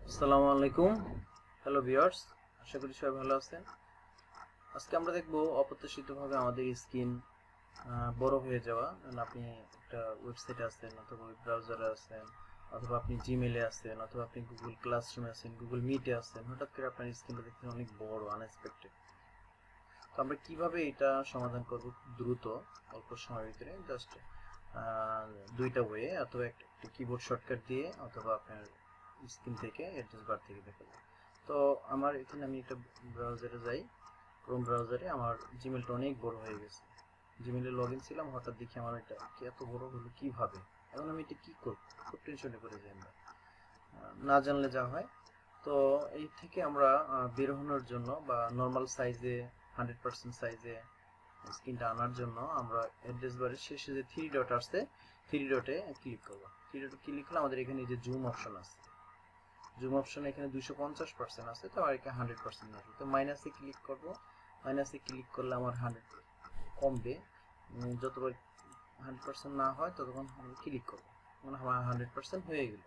আসসালামু আলাইকুম। Hello viewers, আশা করি সবাই ভালো আছেন। আজকে আমরা দেখব অপ্রত্যাশিতভাবে আমাদের স্ক্রিন বড় হয়ে যাওয়া। আপনি একটা ওয়েবসাইটে আছেন অথবা ওয়েব ব্রাউজারে আছেন অথবা আপনি জিমেলে আছেন অথবা আপনি গুগল ক্লাসরুমে আছেন, গুগল মিটে আছেন, হঠাৎ করে আপনার স্ক্রিনটা দেখতে অনেক বড়, আনএক্সপেক্টেড। তো আমরা কিভাবে এটা সমাধান করব খুব দ্রুত, অল্প সময়ের ভিতরে? জাস্ট দুইটা ওয়ে, অথবা একটা কিবোর্ড শর্টকাট দিয়ে অথবা আপনার স্ক্রিন থেকে অ্যাড্রেস বার থেকে দেখা যায়। তো আমার এখানে আমি একটা ব্রাউজারে যাই, ক্রোম ব্রাউজারে। আমার জিমেলটা অনেক বড় হয়ে গেছে, জিমেলে লগ ইন ছিলাম, হঠাৎ দেখি আমার এটা কি এত বড় হলো কিভাবে। এখন আমি এটা কি করব, খুব টেনশনে পড়ে যাই আমরা, না জানলে যা হয়। তো এই থেকে আমরা বের হওয়ার জন্য বা নর্মাল সাইজে 100% সাইজে স্ক্রিনটা আনার জন্য আমরা অ্যাড্রেস বারের শেষে যে থ্রি ডট আসছে, থ্রি ডটে ক্লিক করব। থ্রি ডটে ক্লিক করলে আমাদের এখানে যে জুম অপশন আছে, জুম অপশন এখানে 250% আছে, তো আমার এখানে 100% আছে। তো মাইনাসে ক্লিক করব। মাইনাসে ক্লিক করলে আমার 100 কমবে। যতবার 100% না হয় ততক্ষণ আমি ক্লিক করব, মানে আমার 100% হয়ে গেল।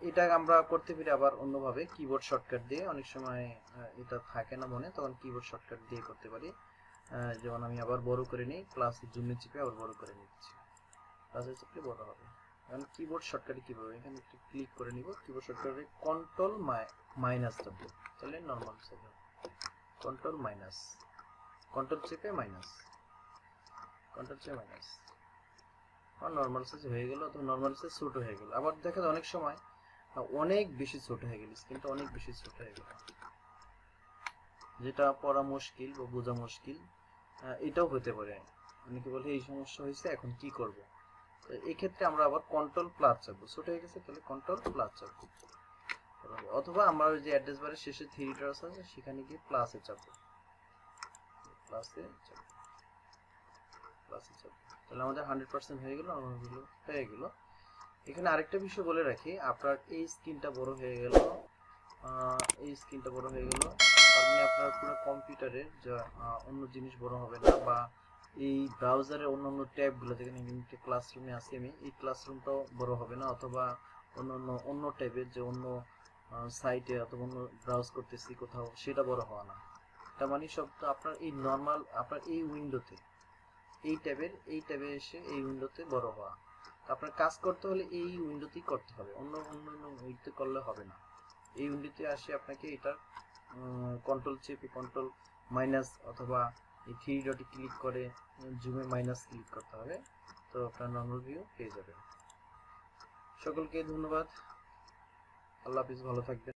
এটা আমরা করতে পারি আবার অন্যভাবে, কিবোর্ড শর্টকাট দিয়ে। অনেক সময় এটা থাকে না মনে, তখন কিবোর্ড শর্টকাট দিয়ে করতে পারি। যেমন আমি আবার বড় করে নিই, প্লাস জুমে চিপে আবার বড় করে নিচ্ছি, প্লাসে চিপলে বড় হবে। এখন কিবোর্ড শর্টকাটে কিভাবে, এখানে একটু ক্লিক করে নিব, কিবোর্ড শর্টকাটে কন্ট্রোল মাইনাস চাপবো, তাহলে নরমাল সাইজ হবে। কন্ট্রোল মাইনাস, কন্ট্রোল চেপে মাইনাস, কন্ট্রোল চেপে মাইনাস, আর নরমাল সাইজ হয়ে গেল। তো নরমাল সাইজ ছোট হয়ে গেল। আবার দেখা যায় অনেক সময় অনেক বেশি ছোট হয়ে গেল, স্ক্রিনটা অনেক বেশি ছোট হয়ে গেল, যেটা পড়া মুশকিল বা বোঝা মুশকিল। এটাও হতে পারে। অনেকে বলে এই সমস্যা হয়েছে, এখন কি করব? তো এই ক্ষেত্রে আমরা আবার কন্ট্রোল প্লাস চাপবো, ছোট হয়ে গেছে তাহলে কন্ট্রোল প্লাস চাপবো। অথবা আমরা ওই যে অ্যাড্রেস বারের শেষে থ্রি ডট আছে সেখানে গিয়ে প্লাসে চাপবো, প্লাসে চাপবো, প্লাসে চাপবো, তাহলে আমাদের 100% হয়ে গেল, আমাদের হয়ে গেল। এখানে আরেকটা বিষয় বলে রাখি, আপনার এই স্ক্রিনটা বড় হয়ে গেল, এই স্ক্রিনটা বড় হয়ে গেল, তার মানে আপনার পুরো কম্পিউটারের যা অন্য জিনিস বড় হবে না, বা এই ব্রাউজারে অন্যান্য ট্যাবগুলো, যেখানে ক্লাসরুমে আছি আমি, এই ক্লাসরুমটাও বড় হবে না, অথবা অন্য ট্যাবের যে অন্য সাইটে অথবা অন্য ব্রাউজ করতেছি কোথাও, সেটা বড় হওয়া না। তার মানে সব তো আপনার এই নর্মাল, আপনার এই উইন্ডোতে, এই ট্যাবে এসে এই উইন্ডোতে বড় হওয়া। আপনার কাজ করতে হলে এই উইন্ডোতেই করতে হবে, অন্য অন্য উইন্ডোতে করলে হবে না। এই উইন্ডোতে আসে আপনাকে এটা কন্ট্রোল চেপে কন্ট্রোল মাইনাস অথবা এই থ্রি ডটে ক্লিক করে জুমে মাইনাস ক্লিক করতে হবে, তো আপনার নর্মাল ভিউ পেয়ে যাবেন। সকলকে ধন্যবাদ। আল্লাহ হাফিজ, ভালো থাকবেন।